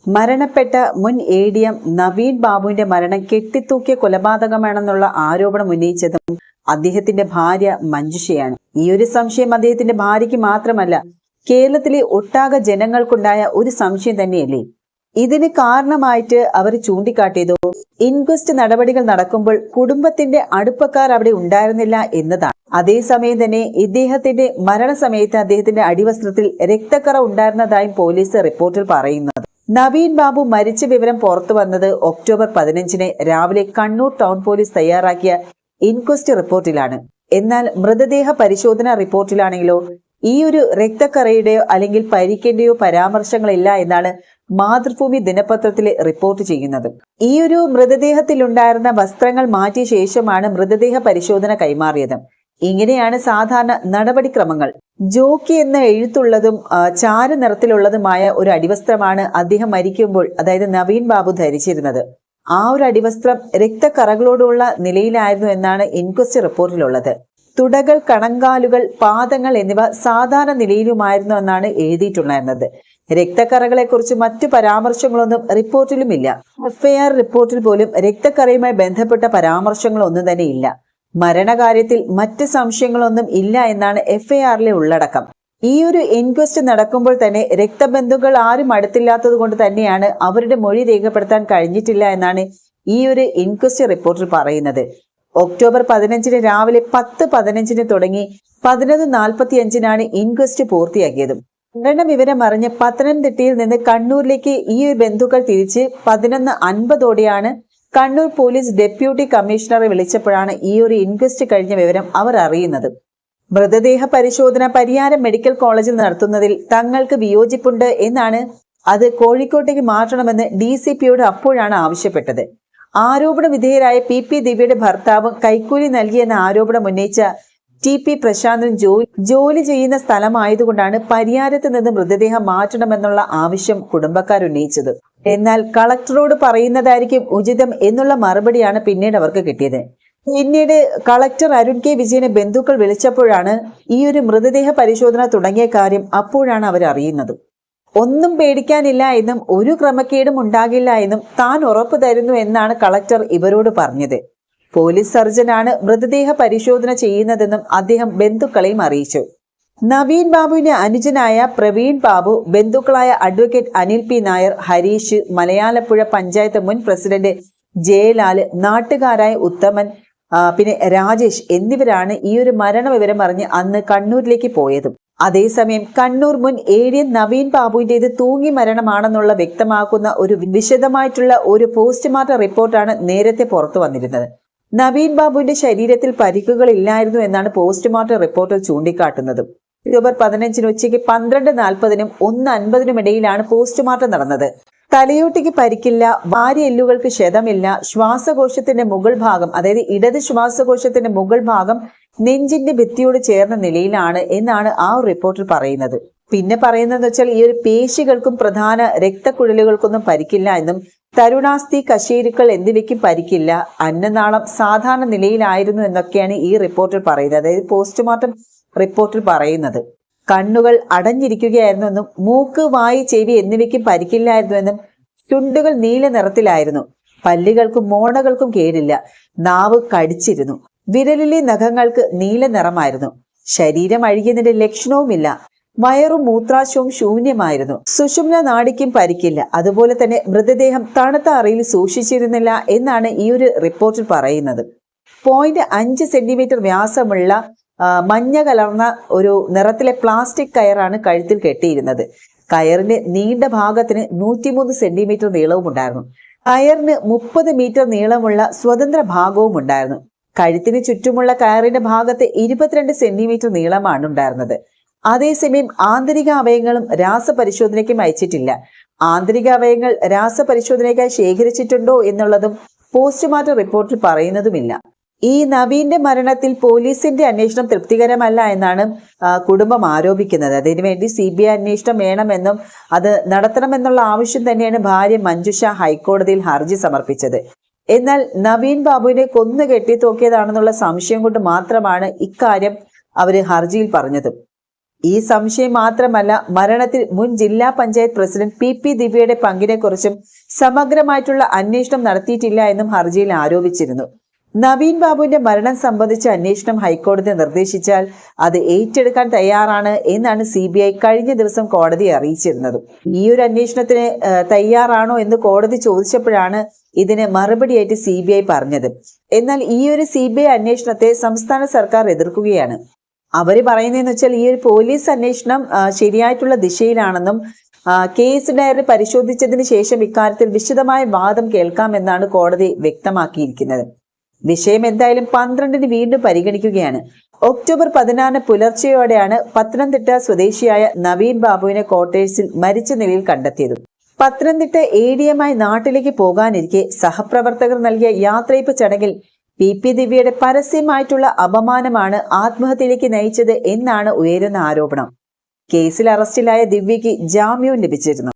മരണപ്പെട്ട മുൻ ADM നവീൻ ബാബുവിന്റെ മരണം കെട്ടിത്തൂക്കിയ കൊലപാതകമാണെന്നുള്ള ആരോപണം ഉന്നയിച്ചതും അദ്ദേഹത്തിന്റെ ഭാര്യ മഞ്ജുഷയാണ്. ഈ ഒരു സംശയം അദ്ദേഹത്തിന്റെ ഭാര്യയ്ക്ക് മാത്രമല്ല, കേരളത്തിലെ ഒട്ടാകെ ജനങ്ങൾക്കുണ്ടായ ഒരു സംശയം തന്നെയല്ലേ. ഇതിന് കാരണമായിട്ട് അവർ ചൂണ്ടിക്കാട്ടിയതോ ഇൻക്വസ്റ്റ് നടപടികൾ നടക്കുമ്പോൾ കുടുംബത്തിന്റെ അടുപ്പക്കാർ അവിടെ ഉണ്ടായിരുന്നില്ല എന്നതാണ്. അതേസമയം തന്നെ ഇദ്ദേഹത്തിന്റെ മരണസമയത്ത് അദ്ദേഹത്തിന്റെ അടിവസ്ത്രത്തിൽ രക്തക്കറ ഉണ്ടായിരുന്നതായും പോലീസ് റിപ്പോർട്ടിൽ പറയുന്നത്. നവീൻ ബാബു മരിച്ച വിവരം പുറത്തു വന്നത് ഒക്ടോബർ 15 രാവിലെ കണ്ണൂർ ടൗൺ പോലീസ് തയ്യാറാക്കിയ ഇൻക്വസ്റ്റ് റിപ്പോർട്ടിലാണ്. എന്നാൽ മൃതദേഹ പരിശോധന റിപ്പോർട്ടിലാണെങ്കിലോ ഈ ഒരു രക്തക്കറയുടെയോ അല്ലെങ്കിൽ പരിക്കിന്റെയോ പരാമർശങ്ങളില്ല എന്നാണ് മാതൃഭൂമി ദിനപത്രത്തിൽ റിപ്പോർട്ട് ചെയ്യുന്നത്. ഈ ഒരു മൃതദേഹത്തിലുണ്ടായിരുന്ന വസ്ത്രങ്ങൾ മാറ്റിയ ശേഷമാണ് മൃതദേഹ പരിശോധന കൈമാറിയത്. ഇങ്ങനെയാണ് സാധാരണ നടപടിക്രമങ്ങൾ. ജോക്കി എന്ന എഴുത്തുള്ളതും ചാര നിറത്തിലുള്ളതുമായ ഒരു അടിവസ്ത്രമാണ് അദ്ദേഹം മരിക്കുമ്പോൾ, അതായത് നവീൻ ബാബു ധരിച്ചിരുന്നത്. ആ ഒരു അടിവസ്ത്രം രക്തക്കറകളോടുള്ള നിലയിലായിരുന്നു എന്നാണ് ഇൻക്വസ്റ്റ് റിപ്പോർട്ടിലുള്ളത്. തുടകൾ, കണങ്കാലുകൾ, പാദങ്ങൾ എന്നിവ സാധാരണ നിലയിലുമായിരുന്നു എന്നാണ് എഴുതിയിട്ടുണ്ടായിരുന്നത്. രക്തക്കറകളെ കുറിച്ച് മറ്റു പരാമർശങ്ങളൊന്നും റിപ്പോർട്ടിലുമില്ല. FIR റിപ്പോർട്ടിൽ പോലും രക്തക്കറയുമായി ബന്ധപ്പെട്ട പരാമർശങ്ങളൊന്നും തന്നെ ഇല്ല. മരണകാര്യത്തിൽ മറ്റ് സംശയങ്ങളൊന്നും ഇല്ല എന്നാണ് FIRലെ ഉള്ളടക്കം. ഈ ഒരു ഇൻക്വസ്റ്റ് നടക്കുമ്പോൾ തന്നെ രക്തബന്ധുക്കൾ ആരും അടുത്തില്ലാത്തത് കൊണ്ട് തന്നെയാണ് അവരുടെ മൊഴി രേഖപ്പെടുത്താൻ കഴിഞ്ഞിട്ടില്ല എന്നാണ് ഈ ഒരു ഇൻക്വസ്റ്റ് റിപ്പോർട്ടിൽ പറയുന്നത്. ഒക്ടോബർ 15 രാവിലെ 10:15 തുടങ്ങി 11:45 ഇൻക്വസ്റ്റ് പൂർത്തിയാക്കിയതും. മരണവിവരം അറിഞ്ഞ് പത്തനംതിട്ടയിൽ നിന്ന് കണ്ണൂരിലേക്ക് ഈ ബന്ധുക്കൾ തിരിച്ച് 11:50 കണ്ണൂർ പോലീസ് ഡെപ്യൂട്ടി കമ്മീഷണറെ വിളിച്ചപ്പോഴാണ് ഈ ഒരു ഇൻക്വസ്റ്റ് കഴിഞ്ഞ വിവരം അവർ അറിയുന്നത്. മൃതദേഹ പരിശോധന പരിയാരം മെഡിക്കൽ കോളേജിൽ നടത്തുന്നതിൽ തങ്ങൾക്ക് വിയോജിപ്പുണ്ട് എന്നാണ്, അത് കോഴിക്കോട്ടേക്ക് മാറ്റണമെന്ന് DCPയോട് അപ്പോഴാണ് ആവശ്യപ്പെട്ടത്. ആരോപണ വിധേയരായ PP ദിവ്യയുടെ ഭർത്താവും കൈക്കൂലി നൽകിയെന്ന ആരോപണം ഉന്നയിച്ച TP പ്രശാന്തൻ ജോലി ചെയ്യുന്ന സ്ഥലമായതുകൊണ്ടാണ് പരിയാരത്ത് നിന്ന് മൃതദേഹം മാറ്റണമെന്നുള്ള ആവശ്യം കുടുംബക്കാർ ഉന്നയിച്ചത്. എന്നാൽ കളക്ടറോട് പറയുന്നതായിരിക്കും ഉചിതം എന്നുള്ള മറുപടിയാണ് പിന്നീട് അവർക്ക് കിട്ടിയത്. പിന്നീട് കളക്ടർ അരുൺ K. വിജയനെ ബന്ധുക്കൾ വിളിച്ചപ്പോഴാണ് ഈ ഒരു മൃതദേഹ പരിശോധന തുടങ്ങിയ കാര്യം അപ്പോഴാണ് അവർ അറിയുന്നത്. ഒന്നും പേടിക്കാനില്ല എന്നും ഒരു ക്രമക്കേടും ഉണ്ടാകില്ല എന്നും താൻ ഉറപ്പു തരുന്നു എന്നാണ് കളക്ടർ ഇവരോട് പറഞ്ഞത്. പോലീസ് സർജനാണ് മൃതദേഹ പരിശോധന ചെയ്യുന്നതെന്നും അദ്ദേഹം ബന്ധുക്കളെയും അറിയിച്ചു. നവീൻ ബാബുവിന്റെ അനുജനായ പ്രവീൺ ബാബു, ബന്ധുക്കളായ അഡ്വക്കേറ്റ് അനിൽ P. നായർ, ഹരീഷ്, മലയാലപ്പുഴ പഞ്ചായത്ത് മുൻ പ്രസിഡന്റ് ജയലാല്, നാട്ടുകാരായ ഉത്തമൻ, പിന്നെ രാജേഷ് എന്നിവരാണ് ഈ ഒരു മരണവിവരം അറിഞ്ഞ് അന്ന് കണ്ണൂരിലേക്ക് പോയതും. അതേസമയം കണ്ണൂർ മുൻ ADM നവീൻ ബാബുവിന്റേത് തൂങ്ങി മരണമാണെന്നുള്ള വ്യക്തമാക്കുന്ന ഒരു വിശദമായിട്ടുള്ള ഒരു പോസ്റ്റ്മോർട്ടം റിപ്പോർട്ടാണ് നേരത്തെ പുറത്തു വന്നിരുന്നത്. നവീൻ ബാബുവിന്റെ ശരീരത്തിൽ പരിക്കുകൾ ഇല്ലായിരുന്നു എന്നാണ് പോസ്റ്റ്മോർട്ടം റിപ്പോർട്ടിൽ ചൂണ്ടിക്കാട്ടുന്നത്. ഒക്ടോബർ 15 ഉച്ചയ്ക്ക് 12:40 1:50 ഇടയിലാണ് പോസ്റ്റ്മോർട്ടം നടന്നത്. തലയോട്ടിക്ക് പരിക്കില്ല, വാരി എല്ലുകൾക്ക് ക്ഷതമില്ല, ശ്വാസകോശത്തിന്റെ മുകൾ ഭാഗം, അതായത് ഇടത് ശ്വാസകോശത്തിന്റെ മുകൾ ഭാഗം നെഞ്ചിന്റെ ഭിത്തിയോട് ചേർന്ന നിലയിലാണ് എന്നാണ് ആ റിപ്പോർട്ടിൽ പറയുന്നത്. പിന്നെ പറയുന്നത് വെച്ചാൽ ഈ ഒരു പേശികൾക്കും പ്രധാന രക്തക്കുഴലുകൾക്കൊന്നും പരിക്കില്ല എന്നും തരുണാസ്ഥി, കശേരുക്കൾ എന്നിവയ്ക്കും പരിക്കില്ല, അന്നനാളം സാധാരണ നിലയിലായിരുന്നു എന്നൊക്കെയാണ് ഈ റിപ്പോർട്ടിൽ പറയുന്നത്. അതായത് പോസ്റ്റ്മോർട്ടം റിപ്പോർട്ടിൽ പറയുന്നത്. കണ്ണുകൾ അടഞ്ഞിരിക്കുകയായിരുന്നു എന്നും മൂക്ക്, വായി, ചെവി എന്നിവയ്ക്കും പരിക്കില്ലായിരുന്നു എന്നും ചുണ്ടുകൾ നീല നിറത്തിലായിരുന്നു, പല്ലുകൾക്കും മോണകൾക്കും കേടില്ല, നാവ് കടിച്ചിരുന്നു, വിരലിലെ നഖങ്ങൾക്ക് നീല നിറമായിരുന്നു, ശരീരം അഴുകിയതിന്റെ ലക്ഷണവുമില്ല, വയറും മൂത്രാശയവും ശൂന്യമായിരുന്നു, സുഷുമ്ന നാഡിക്കും പരിക്കില്ല, അതുപോലെ തന്നെ മൃതദേഹം തണുത്ത അറയിൽ സൂക്ഷിച്ചിരുന്നില്ല എന്നാണ് ഈ ഒരു റിപ്പോർട്ടിൽ പറയുന്നത്. 0.5 സെന്റിമീറ്റർ വ്യാസമുള്ള മഞ്ഞ കലർന്ന ഒരു നിറത്തിലെ പ്ലാസ്റ്റിക് കയറാണ് കഴുത്തിൽ കെട്ടിയിരുന്നത്. കയറിന്റെ നീണ്ട ഭാഗത്തിന് 103 സെന്റിമീറ്റർ നീളവും ഉണ്ടായിരുന്നു. കയറിന് 30 മീറ്റർ നീളമുള്ള സ്വതന്ത്ര ഭാഗവും ഉണ്ടായിരുന്നു. കഴുത്തിന് ചുറ്റുമുള്ള കയറിന്റെ ഭാഗത്ത് 22 സെന്റിമീറ്റർ നീളമാണ് ഉണ്ടായിരുന്നത്. അതേസമയം ആന്തരിക അവയവങ്ങളും രാസപരിശോധനയ്ക്കും അയച്ചിട്ടില്ല. ആന്തരിക അവയവങ്ങൾ രാസപരിശോധനയ്ക്കായി ശേഖരിച്ചിട്ടുണ്ടോ എന്നുള്ളതും പോസ്റ്റ്മോർട്ടം റിപ്പോർട്ടിൽ പറയുന്നതുമില്ല. ഈ നവീന്റെ മരണത്തിൽ പോലീസിന്റെ അന്വേഷണം തൃപ്തികരമല്ല എന്നാണ് കുടുംബം ആരോപിക്കുന്നത്. അതിനുവേണ്ടി CBI അന്വേഷണം വേണമെന്നും അത് നടത്തണമെന്നുള്ള ആവശ്യം തന്നെയാണ് ഭാര്യ മഞ്ജുഷ ഹൈക്കോടതിയിൽ ഹർജി സമർപ്പിച്ചത്. എന്നാൽ നവീൻ ബാബുവിനെ കൊന്നു കെട്ടിത്തോക്കിയതാണെന്നുള്ള സംശയം കൊണ്ട് മാത്രമാണ് ഇക്കാര്യം അവര് ഹർജിയിൽ പറഞ്ഞത്. ഈ സംശയം മാത്രമല്ല, മരണത്തിൽ മുൻ ജില്ലാ പഞ്ചായത്ത് പ്രസിഡന്റ് പി ദിവ്യയുടെ പങ്കിനെക്കുറിച്ചും സമഗ്രമായിട്ടുള്ള അന്വേഷണം നടത്തിയിട്ടില്ല എന്നും ഹർജിയിൽ ആരോപിച്ചിരുന്നു. നവീൻ ബാബുവിന്റെ മരണം സംബന്ധിച്ച അന്വേഷണം ഹൈക്കോടതി നിർദ്ദേശിച്ചാൽ അത് ഏറ്റെടുക്കാൻ തയ്യാറാണ് എന്നാണ് CBI കഴിഞ്ഞ ദിവസം കോടതിയെ അറിയിച്ചിരുന്നത്. ഈ ഒരു അന്വേഷണത്തിന് തയ്യാറാണോ എന്ന് കോടതി ചോദിച്ചപ്പോഴാണ് ഇതിന് മറുപടിയായിട്ട് CBI പറഞ്ഞത്. എന്നാൽ ഈ ഒരു CBI അന്വേഷണത്തെ സംസ്ഥാന സർക്കാർ എതിർക്കുകയാണ്. അവര് പറയുന്നതെന്ന് വെച്ചാൽ ഈ ഒരു പോലീസ് അന്വേഷണം ശരിയായിട്ടുള്ള ദിശയിലാണെന്നും കേസ് ഡയറി പരിശോധിച്ചതിന് ശേഷം ഇക്കാര്യത്തിൽ വിശദമായ വാദം കേൾക്കാമെന്നാണ് കോടതി വ്യക്തമാക്കിയിരിക്കുന്നത്. വിഷയം എന്തായാലും 12-ന് വീണ്ടും പരിഗണിക്കുകയാണ്. ഒക്ടോബർ 16 പുലർച്ചെയോടെയാണ് പത്തനംതിട്ട സ്വദേശിയായ നവീൻ ബാബുവിനെ ക്വാർട്ടേഴ്സിൽ മരിച്ച നിലയിൽ കണ്ടെത്തിയത്. പത്തനംതിട്ട ADM-ആയി നാട്ടിലേക്ക് പോകാനിരിക്കെ സഹപ്രവർത്തകർ നൽകിയ യാത്രയപ്പ് ചടങ്ങിൽ പി ദിവ്യയുടെ പരസ്യമായിട്ടുള്ള അപമാനമാണ് ആത്മഹത്യയിലേക്ക് നയിച്ചത് എന്നാണ് ഉയരുന്ന ആരോപണം. കേസിൽ അറസ്റ്റിലായ ദിവ്യയ്ക്ക് ജാമ്യവും ലഭിച്ചിരുന്നു.